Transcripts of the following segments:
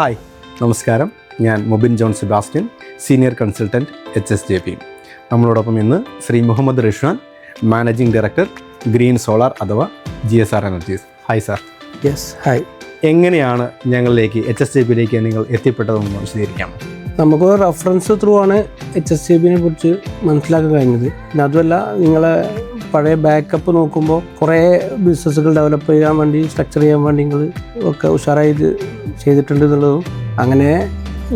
Hi, നമസ്കാരം. ഞാൻ Mobin John Sebastian, senior consultant HSJP. നമ്മളോടൊപ്പം ഇന്ന് Shri Muhammad Rishwan, managing director, green solar അഥവാ GSR energies. Hi sir. Yes, hi. എങ്ങനെയാണ് ഞങ്ങളിലേക്ക് HSJPയിലേക്ക് നിങ്ങൾ എത്തിപ്പെട്ടതെന്ന് വിശദീകരിക്കാം? നമുക്ക് റെഫറൻസ് ത്രൂ ആണ് HSJPനെ കുറിച്ച് മനസ്സിലാക്കാൻ കഴിഞ്ഞത്. പിന്നെ അതുമല്ല, നിങ്ങളെ പഴയ ബാക്കപ്പ് നോക്കുമ്പോൾ കുറേ ബിസിനസ്സുകൾ ഡെവലപ്പ് ചെയ്യാൻ വേണ്ടി, സ്ട്രക്ചർ ചെയ്യാൻ വേണ്ടി നിങ്ങൾ ഒക്കെ ഉഷാറായി ചെയ്തിട്ടുണ്ട് എന്നുള്ളതും, അങ്ങനെ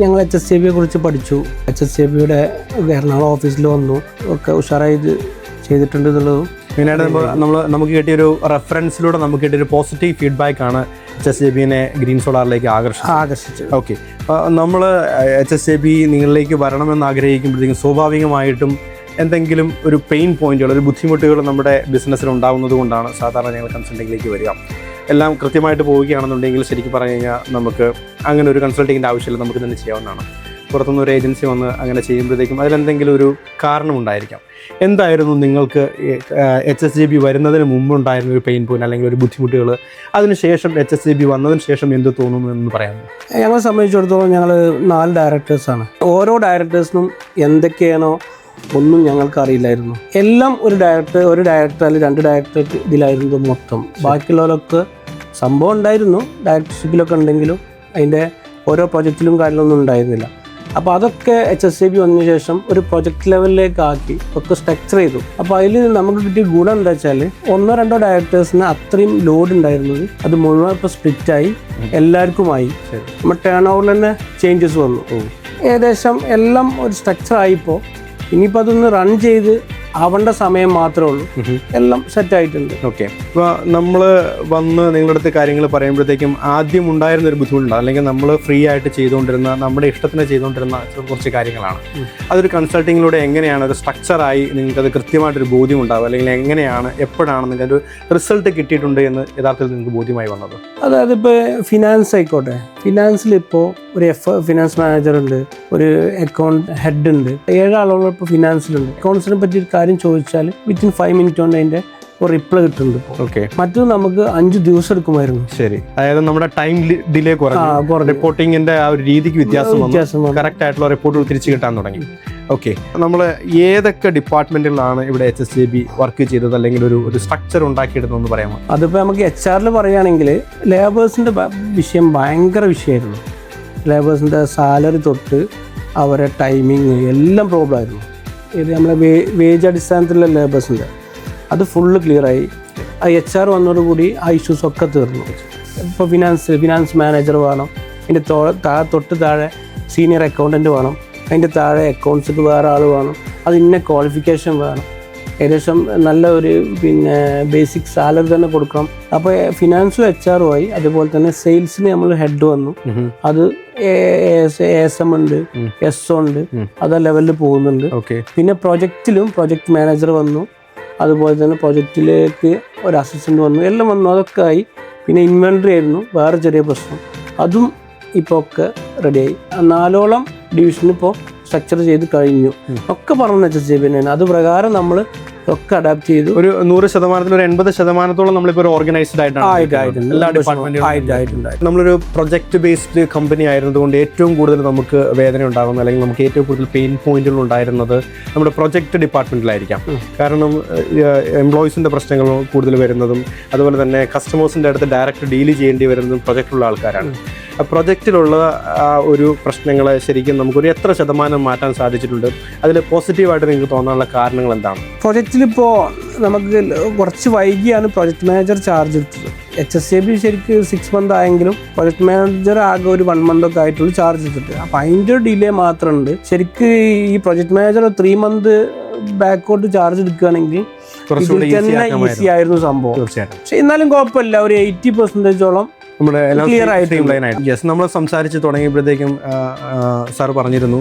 ഞങ്ങൾ HSJPയെ കുറിച്ച് പഠിച്ചു. HSJPയുടെ എറണാകുളം ഓഫീസിൽ വന്നു, ഒക്കെ ഉഷാറായി ചെയ്തിട്ടുണ്ട് എന്നുള്ളതും. മെയിനായിട്ട് നമുക്ക് കിട്ടിയൊരു റെഫറൻസിലൂടെ നമുക്ക് കിട്ടിയൊരു പോസിറ്റീവ് ഫീഡ്ബാക്കാണ് HSJPനെ ഗ്രീൻ സോളാറിലേക്ക് ആകർഷിച്ചത്. ഓക്കെ, നമ്മൾ HSJP നിങ്ങളിലേക്ക് വരണമെന്ന് ആഗ്രഹിക്കുമ്പോഴത്തേക്കും സ്വാഭാവികമായിട്ടും എന്തെങ്കിലും ഒരു പെയിൻ പോയിന്റുകൾ, ഒരു ബുദ്ധിമുട്ടുകൾ നമ്മുടെ ബിസിനസ്സിൽ ഉണ്ടാകുന്നത് കൊണ്ടാണ് സാധാരണ ഞങ്ങൾ കൺസൾട്ടിങ്ങിലേക്ക് വരിക. എല്ലാം കൃത്യമായിട്ട് പോവുകയാണെന്നുണ്ടെങ്കിൽ ശരിക്കും പറഞ്ഞു കഴിഞ്ഞാൽ നമുക്ക് അങ്ങനെ ഒരു കൺസൾട്ടിങ്ങിൻ്റെ ആവശ്യമില്ല, നമുക്ക് തന്നെ ചെയ്യാവുന്നതാണ്. പുറത്തുനിന്ന് ഒരു ഏജൻസി വന്ന് അങ്ങനെ ചെയ്യുമ്പോഴത്തേക്കും അതിലെന്തെങ്കിലും ഒരു കാരണമുണ്ടായിരിക്കാം. എന്തായിരുന്നു നിങ്ങൾക്ക് HSJP വരുന്നതിന് മുമ്പുണ്ടായിരുന്ന ഒരു പെയിൻ പോയിന്റ് അല്ലെങ്കിൽ ഒരു ബുദ്ധിമുട്ടുകൾ, അതിനുശേഷം HSJP വന്നതിന് ശേഷം എന്ത് തോന്നുന്നു എന്ന് പറയാമോ? ഞങ്ങളെ സംബന്ധിച്ചിടത്തോളം ഞങ്ങൾ 4 ഡയറക്ടേഴ്സാണ്. ഓരോ ഡയറക്ടേഴ്സിനും എന്തൊക്കെയാണോ ഒന്നും ഞങ്ങൾക്ക് അറിയില്ലായിരുന്നു. എല്ലാം ഒരു ഡയറക്ടർ അല്ലെങ്കിൽ 2 ഡയറക്ടർ ഇതിലായിരുന്നു മൊത്തം. ബാക്കിയുള്ളവരൊക്കെ സംഭവം ഉണ്ടായിരുന്നു, ഡയറക്ടർഷിപ്പിലൊക്കെ ഉണ്ടെങ്കിലും അതിൻ്റെ ഓരോ പ്രൊജക്റ്റിലും കാര്യങ്ങളൊന്നും ഉണ്ടായിരുന്നില്ല. അപ്പോൾ അതൊക്കെ HSJP വന്നതിന് ശേഷം ഒരു പ്രൊജക്റ്റ് ലെവലിലേക്ക് ആക്കി ഒക്കെ സ്ട്രക്ചർ ചെയ്തു. അപ്പോൾ അതിൽ നമുക്ക് കിട്ടിയ ഗുണം എന്താ വെച്ചാൽ, 1-2 ഡയറക്ടേഴ്സിന് അത്രയും ലോഡ് ഉണ്ടായിരുന്നത് അത് മുഴുവൻ ഇപ്പോൾ സ്പ്ലിറ്റായി എല്ലാവർക്കുമായി. നമ്മൾ ടേൺ ഓവറിൽ തന്നെ ചേഞ്ചസ് വന്നു. ഏകദേശം എല്ലാം ഒരു സ്ട്രക്ചർ ആയിപ്പോൾ ഇനിയിപ്പോൾ അതൊന്ന് റൺ ചെയ്ത് ആവേണ്ട സമയം മാത്രമേ ഉള്ളൂ. എല്ലാം സെറ്റ് ആയിട്ടുണ്ട്. ഓക്കെ, ഇപ്പോൾ നമ്മൾ വന്ന് നിങ്ങളുടെ അടുത്ത് കാര്യങ്ങൾ പറയുമ്പോഴത്തേക്കും ആദ്യം ഉണ്ടായിരുന്ന ഒരു ബുദ്ധിമുട്ടുണ്ട്, അല്ലെങ്കിൽ നമ്മൾ ഫ്രീ ആയിട്ട് ചെയ്തുകൊണ്ടിരുന്ന, നമ്മുടെ ഇഷ്ടത്തിന് ചെയ്തുകൊണ്ടിരുന്ന കുറച്ച് കാര്യങ്ങളാണ്. അതൊരു കൺസൾട്ടിങ്ങിലൂടെ എങ്ങനെയാണ് ഒരു സ്ട്രക്ചറായി നിങ്ങൾക്കത് കൃത്യമായിട്ടൊരു ബോധ്യം ഉണ്ടാവുക, അല്ലെങ്കിൽ എങ്ങനെയാണ് എപ്പോഴാണ് നിങ്ങൾക്ക് ഒരു റിസൾട്ട് കിട്ടിയിട്ടുണ്ട് എന്ന് യഥാർത്ഥത്തിൽ നിങ്ങൾക്ക് ബോധ്യമായി വന്നത്? അതായത് ഇപ്പോൾ ഫിനാൻസ് ആയിക്കോട്ടെ, ഫിനാൻസിൽ ഇപ്പോൾ ഒരു ഫിനാൻസ് മാനേജർ ഉണ്ട്, ഒരു അക്കൗണ്ട് ഹെഡ് ഉണ്ട്, 7 ആളുകൾ ഇപ്പോൾ ഫിനാൻസിലുണ്ട്. അക്കൗണ്ട്സിനെ പറ്റി ഒരു കാര്യം ചോദിച്ചാൽ വിത്തിൻ 5 മിനിറ്റ് കൊണ്ട് അതിൻ്റെ റിപ്ലൈ കിട്ടുന്നുണ്ട്. ഓക്കെ, മറ്റത് നമുക്ക് 5 ദിവസം എടുക്കുമായിരുന്നു. ശരി, അതായത് നമ്മുടെ ടൈം ഡിലേ കുറഞ്ഞു, റിപ്പോർട്ടിങ്ങിന്റെ ആ ഒരു രീതിക്ക് വ്യത്യാസം വന്നു, കറക്റ്റ് ആയിട്ടുള്ള റിപ്പോർട്ടുകൾ തിരിച്ചു കിട്ടാൻ തുടങ്ങി. ഓക്കെ, നമ്മൾ ഏതൊക്കെ ഡിപ്പാർട്ട്മെന്റുകളാണ് ഇവിടെ HSJP വർക്ക് ചെയ്തത്, അല്ലെങ്കിൽ ഒരു സ്ട്രക്ചർ ഉണ്ടാക്കിയെടുത്തതെന്ന് പറയാമോ? അതിപ്പോൾ നമുക്ക് HR പറയുകയാണെങ്കിൽ ലേബേഴ്സിൻ്റെ വിഷയം ഭയങ്കര വിഷയമായിരുന്നു. ലേബേഴ്സിൻ്റെ സാലറി തൊട്ട് അവരെ ടൈമിങ് എല്ലാം പ്രോബ്ലം ആയിരുന്നു. ഇത് നമ്മളെ വേജ് അടിസ്ഥാനത്തിലുള്ള ലേബേഴ്സിൻ്റെ അത് ഫുള്ള് ക്ലിയറായി. ആ HR വന്നതോടുകൂടി ആ ഇഷ്യൂസൊക്കെ തീർന്നു. ഇപ്പോൾ ഫിനാൻസ് മാനേജർ വേണം, അതിൻ്റെ തൊട്ട് താഴെ സീനിയർ അക്കൗണ്ടൻറ്റ് വേണം, അതിൻ്റെ താഴെ അക്കൗണ്ട്സിക്ക് വേറെ ആൾ വേണം, അത് ഇന്ന ക്വാളിഫിക്കേഷൻ വേണം, ഏകദേശം നല്ല ഒരു ബേസിക് സാലറി തന്നെ കൊടുക്കണം. അപ്പോൾ ഫിനാൻസും HR ആയി. അതുപോലെ തന്നെ സെയിൽസിന് നമ്മൾ ഹെഡ് വന്നു, അത് ASM ഉണ്ട്, SO ഉണ്ട്, അത് ലെവലിൽ പോകുന്നുണ്ട്. പിന്നെ പ്രൊജക്റ്റിലും പ്രൊജക്ട് മാനേജർ വന്നു, അതുപോലെ തന്നെ പ്രൊജക്റ്റിലേക്ക് ഒരു അസിസ്റ്റന്റ് വന്നു, എല്ലാം വന്നു, അതൊക്കെ ആയി. പിന്നെ ഇൻവെൻട്രി ആയിരുന്നു വേറെ ചെറിയ പ്രശ്നം, അതും ഇപ്പോൾ ഒക്കെ റെഡിയായി. 4ഓളം ഡിവിഷൻ ഇപ്പോൾ സ്ട്രക്ചർ ചെയ്ത് കഴിഞ്ഞു. ഒക്കെ പറഞ്ഞ HSJP തന്നെയാണ്. അത് പ്രകാരം നമ്മൾ ഒക്കെ അഡാപ്റ്റ് ചെയ്തു. ഒരു 100% ഒരു 80% നമ്മളിപ്പോൾ ഒരു ഓർഗനൈസ്ഡ് ആയിട്ടാണ് എല്ലാ ഡിപ്പാർട്ട്മെന്റും. നമ്മളൊരു പ്രൊജക്ട് ബേസ്ഡ് കമ്പനി ആയിരുന്നതുകൊണ്ട് ഏറ്റവും കൂടുതൽ നമുക്ക് വേദന ഉണ്ടാകുന്നത്, അല്ലെങ്കിൽ നമുക്ക് ഏറ്റവും കൂടുതൽ പെയിൻ പോയിന്റുകൾ ഉണ്ടായിരുന്നത് നമ്മുടെ പ്രൊജക്ട് ഡിപ്പാർട്ട്മെന്റിലായിരിക്കാം. കാരണം എംപ്ലോയീസിന്റെ പ്രശ്നങ്ങൾ കൂടുതൽ വരുന്നതും, അതുപോലെ തന്നെ കസ്റ്റമേഴ്സിന്റെ അടുത്ത് ഡയറക്റ്റ് ഡീൽ ചെയ്യേണ്ടി വരുന്നതും പ്രൊജക്റ്റിലുള്ള ആൾക്കാരാണ്. പ്രൊജക്റ്റിലുള്ള ആ ഒരു പ്രശ്നങ്ങളെ ശരിക്കും നമുക്കൊരു എത്ര ശതമാനം മാറ്റാൻ സാധിച്ചിട്ടുണ്ട്? അതിൽ പോസിറ്റീവായിട്ട് നിങ്ങൾക്ക് തോന്നാനുള്ള കാരണങ്ങൾ എന്താണ്? പ്രൊജക്റ്റിലിപ്പോൾ നമുക്ക് കുറച്ച് വൈകിയാണ് പ്രൊജക്ട് മാനേജർ ചാർജ് എടുത്തത്. HSJP ശരിക്കും 6 മന്ത് ആയെങ്കിലും പ്രൊജക്ട് മാനേജർ ആകെ ഒരു 1 മന്തൊക്കെ ആയിട്ടുള്ളൂ ചാർജ് എടുത്തിട്ട്. അപ്പോൾ അതിൻ്റെ ഡിലേ മാത്രമുണ്ട്. ശരിക്കും ഈ പ്രൊജക്ട് മാനേജർ 3 മന്ത് ബാക്കോട്ട് ചാർജ് എടുക്കുകയാണെങ്കിൽ തന്നെ ഈസി ആയിരുന്നു സംഭവം. പക്ഷെ എന്നാലും കുഴപ്പമില്ല, ഒരു 80%ഓളം നമ്മുടെ നമ്മൾ സംസാരിച്ച് തുടങ്ങിയപ്പോഴത്തേക്കും സാർ പറഞ്ഞിരുന്നു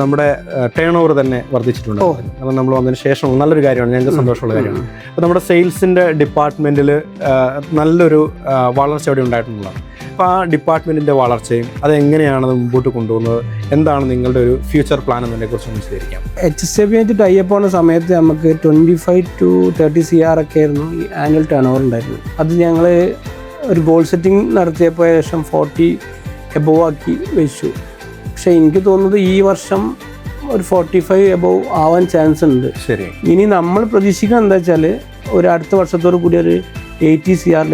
നമ്മുടെ ടേൺ ഓവർ തന്നെ വർദ്ധിച്ചിട്ടുണ്ട്. കാരണം നമ്മൾ വന്നതിന് ശേഷം നല്ലൊരു കാര്യമാണ്, ഞങ്ങൾക്ക് സന്തോഷമുള്ള കാര്യമാണ്. അപ്പോൾ നമ്മുടെ സെയിൽസിൻ്റെ ഡിപ്പാർട്ട്മെൻറ്റിൽ നല്ലൊരു വളർച്ച അവിടെ ഉണ്ടായിട്ടുള്ളതാണ്. അപ്പോൾ ആ ഡിപ്പാർട്ട്മെൻറ്റിൻ്റെ വളർച്ചയും അതെങ്ങനെയാണ് മുമ്പോട്ട് കൊണ്ടുപോകുന്നത്, എന്താണ് നിങ്ങളുടെ ഒരു ഫ്യൂച്ചർ പ്ലാൻ എന്നതിനെക്കുറിച്ച് മനസ്സിലായിരിക്കാം? HSJP ആയിട്ട് ടൈപ്പ് പോകുന്ന സമയത്ത് നമുക്ക് 25 to 30 CR ഒക്കെ ആയിരുന്നു ഈ ആനുവൽ ടേൺ ഓവർ ഉണ്ടായിരുന്നു. അത് ഞങ്ങൾ ഒരു ഗോൾ സെറ്റിംഗ് നടത്തിയപ്പോൾ ഏകദേശം 40 എബോവ് ആക്കി വെച്ചു. പക്ഷേ എനിക്ക് തോന്നുന്നത് ഈ വർഷം ഒരു 45 എബോവ് ആവാൻ ചാൻസ് ഉണ്ട്. ശരി. ഇനി നമ്മൾ പ്രതീക്ഷിക്കുന്നത് എന്താ വെച്ചാൽ ഒരു അടുത്ത വർഷത്തോടു കൂടി ഒരു 80 CR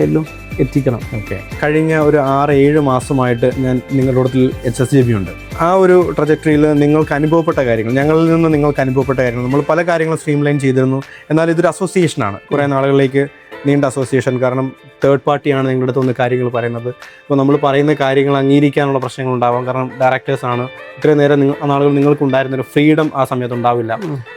എത്തിക്കണം. ഓക്കെ. കഴിഞ്ഞ ഒരു 6-7 മാസമായിട്ട് ഞാൻ നിങ്ങളുടെ കൂട്ടത്തിൽ HSJB ഉണ്ട്. ആ ഒരു ട്രജക്ടറിയിൽ നിങ്ങൾക്ക് അനുഭവപ്പെട്ട കാര്യങ്ങൾ, ഞങ്ങളിൽ നിന്ന് നിങ്ങൾക്ക് അനുഭവപ്പെട്ട കാര്യങ്ങൾ, നമ്മൾ പല കാര്യങ്ങളും സ്ട്രീംലൈൻ ചെയ്തിരുന്നു. എന്നാൽ ഇതൊരു അസോസിയേഷനാണ്, കുറേ നാളുകളിലേക്ക് നീണ്ട അസോസിയേഷൻ. കാരണം തേർഡ് പാർട്ടിയാണ് നിങ്ങളുടെ അടുത്ത് ഒന്ന് കാര്യങ്ങൾ പറയുന്നത്. അപ്പോൾ നമ്മൾ പറയുന്ന കാര്യങ്ങൾ അംഗീകരിക്കാനുള്ള പ്രശ്നങ്ങളുണ്ടാവാം. കാരണം ഡയറക്ടേഴ്സാണ്. ഇത്രയും നേരം നാളുകൾ നിങ്ങൾക്കുണ്ടായിരുന്നൊരു ഫ്രീഡം ആ സമയത്ത് ഉണ്ടാവില്ല.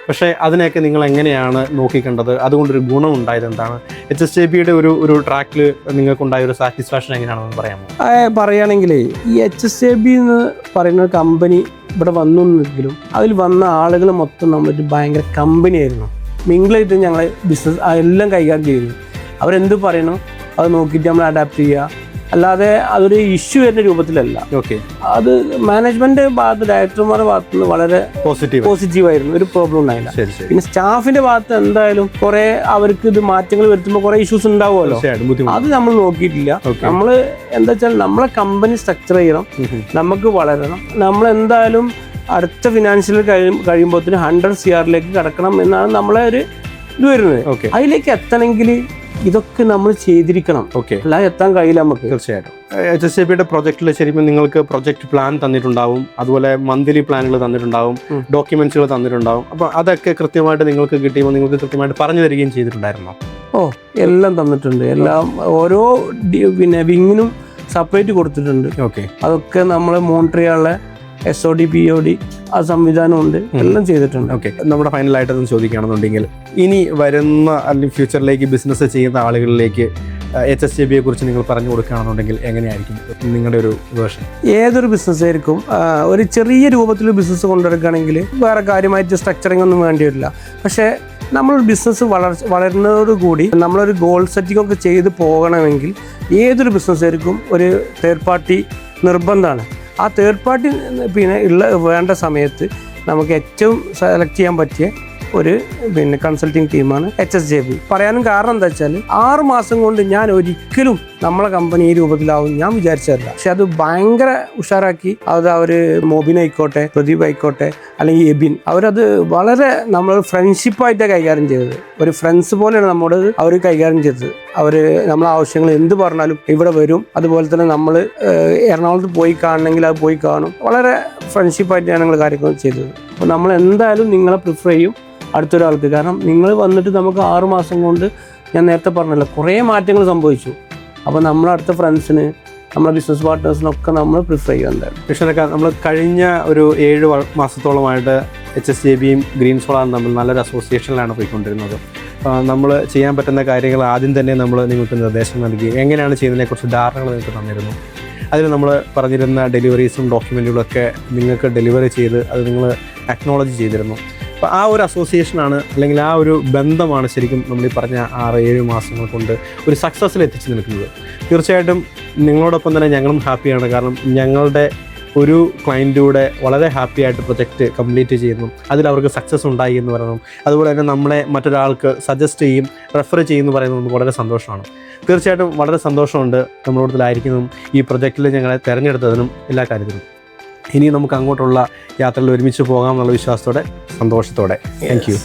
പക്ഷേ അതിനെയൊക്കെ നിങ്ങൾ എങ്ങനെയാണ് നോക്കിക്കണ്ടത്? അതുകൊണ്ടൊരു ഗുണം ഉണ്ടായത് എന്താണ്? HSJBയുടെ ഒരു ട്രാക്കിൽ നിങ്ങൾക്കുണ്ടായ ഒരു സാറ്റിസ്ഫാക്ഷൻ എങ്ങനെയാണെന്ന് പറയാമോ? പറയുകയാണെങ്കിൽ ഈ HSJB എന്ന് പറയുന്ന കമ്പനി ഇവിടെ വന്നെങ്കിലും അതിൽ വന്ന ആളുകൾ മൊത്തം നമ്മളൊരു ഭയങ്കര കമ്പനിയായിരുന്നു. മിങ്കിളായിട്ട് ഞങ്ങൾ ബിസിനസ് എല്ലാം കൈകാര്യം ചെയ്യുന്നു. അവരെന്ത് പറയണോ അത് നോക്കിയിട്ട് നമ്മൾ അഡാപ്റ്റ് ചെയ്യുക, അല്ലാതെ അതൊരു ഇഷ്യൂ വരുന്ന രൂപത്തിലല്ല. ഓക്കെ. അത് മാനേജ്മെന്റ് ഭാഗത്ത്, ഡയറക്ടർമാരുടെ ഭാഗത്ത് നിന്ന് വളരെ പോസിറ്റീവായിരുന്നു, ഒരു പ്രോബ്ലം ഉണ്ടായില്ല. പിന്നെ സ്റ്റാഫിന്റെ ഭാഗത്ത് എന്തായാലും കുറെ അവർക്ക് ഇത് മാറ്റങ്ങൾ വരുത്തുമ്പോൾ കുറെ ഇഷ്യൂസ് ഉണ്ടാവുമല്ലോ, അത് നമ്മൾ നോക്കിയിട്ടില്ല. നമ്മൾ എന്താ വെച്ചാൽ നമ്മളെ കമ്പനി സ്ട്രക്ചർ ചെയ്യണം, നമുക്ക് വളരണം. നമ്മൾ എന്തായാലും അടുത്ത ഫിനാൻഷ്യൽ കഴിയുമ്പോഴത്തേന് 100 CR കടക്കണം എന്നാണ് നമ്മളെ ഒരു ഇത് വരുന്നത്. അതിലേക്ക് എത്തണമെങ്കിൽ ഇതൊക്കെ നമ്മൾ ചെയ്തിരിക്കണം. അല്ലാതെ എത്താൻ കഴിയില്ല നമുക്ക്. തീർച്ചയായിട്ടും. HSJBയുടെ പ്രൊജക്റ്റിൽ ശരിക്കും നിങ്ങൾക്ക് പ്രൊജക്ട് പ്ലാൻ തന്നിട്ടുണ്ടാവും, അതുപോലെ മന്ത്ലി പ്ലാനുകൾ തന്നിട്ടുണ്ടാവും, ഡോക്യുമെന്റ്സുകൾ തന്നിട്ടുണ്ടാവും. അപ്പോൾ അതൊക്കെ കൃത്യമായിട്ട് നിങ്ങൾക്ക് കിട്ടിയപ്പോൾ നിങ്ങൾക്ക് കൃത്യമായിട്ട് പറഞ്ഞു തരികയും ചെയ്തിട്ടുണ്ടായിരുന്നോ? എല്ലാം തന്നിട്ടുണ്ട്. എല്ലാം ഓരോ വിങ്ങിനും സെപ്പറേറ്റ് കൊടുത്തിട്ടുണ്ട്. അതൊക്കെ നമ്മൾ മോണിറ്റർ ചെയ്യാനുള്ള SOD POD ആ സംവിധാനമുണ്ട്, എല്ലാം ചെയ്തിട്ടുണ്ട്. ഓക്കെ. നമ്മുടെ ഫൈനലായിട്ടൊന്നും ചോദിക്കുകയാണെന്നുണ്ടെങ്കിൽ ഇനി വരുന്ന അല്ലെങ്കിൽ ഫ്യൂച്ചറിലേക്ക് ബിസിനസ് ചെയ്യുന്ന ആളുകളിലേക്ക് HSJBയെ കുറിച്ച് നിങ്ങൾ പറഞ്ഞു കൊടുക്കുകയാണെന്നുണ്ടെങ്കിൽ എങ്ങനെയായിരിക്കും നിങ്ങളുടെ ഒരു വേർഷൻ? ഏതൊരു ബിസിനസ് ആയിരിക്കും ഒരു ചെറിയ രൂപത്തിൽ ബിസിനസ് കൊണ്ടുവരികയാണെങ്കിൽ വേറെ കാര്യമായിട്ട് സ്ട്രക്ചറിങ് ഒന്നും വേണ്ടി വരില്ല. പക്ഷേ നമ്മളൊരു ബിസിനസ് വളരുന്നതോടുകൂടി നമ്മളൊരു ഗോൾ സെറ്റിംഗ് ഒക്കെ ചെയ്ത് പോകണമെങ്കിൽ ഏതൊരു ബിസിനസ് ആയിരിക്കും ഒരു തേർഡ് പാർട്ടി നിർബന്ധമാണ്. ആ തേർഡ് പാർട്ടി വേണ്ട സമയത്ത് നമുക്ക് ഏറ്റവും സെലക്ട് ചെയ്യാൻ പറ്റിയ ഒരു കൺസൾട്ടിങ് ടീമാണ് HSJB. പറയാനും കാരണം എന്താ വെച്ചാൽ 6 മാസം കൊണ്ട് ഞാൻ ഒരിക്കലും നമ്മളെ കമ്പനി ഈ രൂപത്തിലാവും ഞാൻ വിചാരിച്ചതല്ല. പക്ഷെ അത് ഭയങ്കര ഉഷാറാക്കി. അത് അവർ മോബിൻ ആയിക്കോട്ടെ, പ്രദീപ് ആയിക്കോട്ടെ, അല്ലെങ്കിൽ എബിൻ, അവരത് വളരെ നമ്മൾ ഫ്രണ്ട്ഷിപ്പായിട്ടാണ് കൈകാര്യം ചെയ്തത്. ഒരു ഫ്രണ്ട്സ് പോലെയാണ് നമ്മോട് അവർ കൈകാര്യം ചെയ്തത്. അവർ നമ്മളെ ആവശ്യങ്ങൾ എന്ത് പറഞ്ഞാലും ഇവിടെ വരും. അതുപോലെ തന്നെ നമ്മൾ എറണാകുളത്ത് പോയി കാണണമെങ്കിൽ അത് പോയി കാണും. വളരെ ഫ്രണ്ട്ഷിപ്പായിട്ടാണ് ഞങ്ങൾ കാര്യങ്ങൾ ചെയ്തത്. അപ്പോൾ നമ്മൾ എന്തായാലും നിങ്ങളെ പ്രിഫർ ചെയ്യും അടുത്തൊരാൾക്ക്. കാരണം നിങ്ങൾ വന്നിട്ട് നമുക്ക് 6 മാസം കൊണ്ട്, ഞാൻ നേരത്തെ പറഞ്ഞല്ലോ, കുറേ മാറ്റങ്ങൾ സംഭവിച്ചു. അപ്പോൾ നമ്മളടുത്ത ഫ്രണ്ട്സിന്, നമ്മുടെ ബിസിനസ് പാർട്ട്നേഴ്സിനൊക്കെ നമ്മൾ പ്രിഫർ ചെയ്യും. എന്തായാലും കൃഷ്ണനൊക്കെ നമ്മൾ കഴിഞ്ഞ ഒരു 7 മാസത്തോളമായിട്ട് HSJBയും ഗ്രീൻ സോളാറും തമ്മിൽ നല്ലൊരു അസോസിയേഷനിലാണ് പോയിക്കൊണ്ടിരുന്നത്. നമ്മൾ ചെയ്യാൻ പറ്റുന്ന കാര്യങ്ങൾ ആദ്യം തന്നെ നമ്മൾ നിങ്ങൾക്ക് നിർദ്ദേശം നൽകി, എങ്ങനെയാണ് ചെയ്യുന്നതിനെക്കുറിച്ച് ധാരണകൾ നിങ്ങൾക്ക് തന്നിരുന്നു. അതിൽ നമ്മൾ പറഞ്ഞിരുന്ന ഡെലിവറീസും ഡോക്യുമെൻറ്റുകളൊക്കെ നിങ്ങൾക്ക് ഡെലിവറി ചെയ്ത് അത് നിങ്ങൾ അക്നോളജ് ചെയ്തിരുന്നു. അപ്പോൾ ആ ഒരു അസോസിയേഷനാണ്, അല്ലെങ്കിൽ ആ ഒരു ബന്ധമാണ് ശരിക്കും നമ്മൾ ഈ പറഞ്ഞ 6-7 മാസങ്ങൾ കൊണ്ട് ഒരു സക്സസ്സിൽ എത്തിച്ചു നിൽക്കുന്നത്. തീർച്ചയായിട്ടും നിങ്ങളോടൊപ്പം തന്നെ ഞങ്ങളും ഹാപ്പിയാണ്. കാരണം ഞങ്ങളുടെ ഒരു ക്ലയൻറ്റിലൂടെ വളരെ ഹാപ്പി ആയിട്ട് പ്രൊജക്റ്റ് കംപ്ലീറ്റ് ചെയ്യുന്നു, അതിൽ അവർക്ക് സക്സസ് ഉണ്ടായി എന്ന് പറയുന്നു. അതുപോലെ തന്നെ നമ്മളെ മറ്റൊരാൾക്ക് സജസ്റ്റ് ചെയ്യും, റെഫർ ചെയ്യുമെന്ന് പറയുന്നത് വളരെ സന്തോഷമാണ്. തീർച്ചയായിട്ടും വളരെ സന്തോഷമുണ്ട് നമ്മളോടത്തിലായിരിക്കുന്നതും ഈ പ്രൊജക്റ്റിൽ ഞങ്ങളെ തിരഞ്ഞെടുത്തതിനും എല്ലാ കാര്യത്തിനും. ഇനി നമുക്ക് അങ്ങോട്ടുള്ള യാത്രയിൽ ഒരുമിച്ച് പോകാം എന്നുള്ള വിശ്വാസത്തോടെ, സന്തോഷത്തോടെ. Thank you.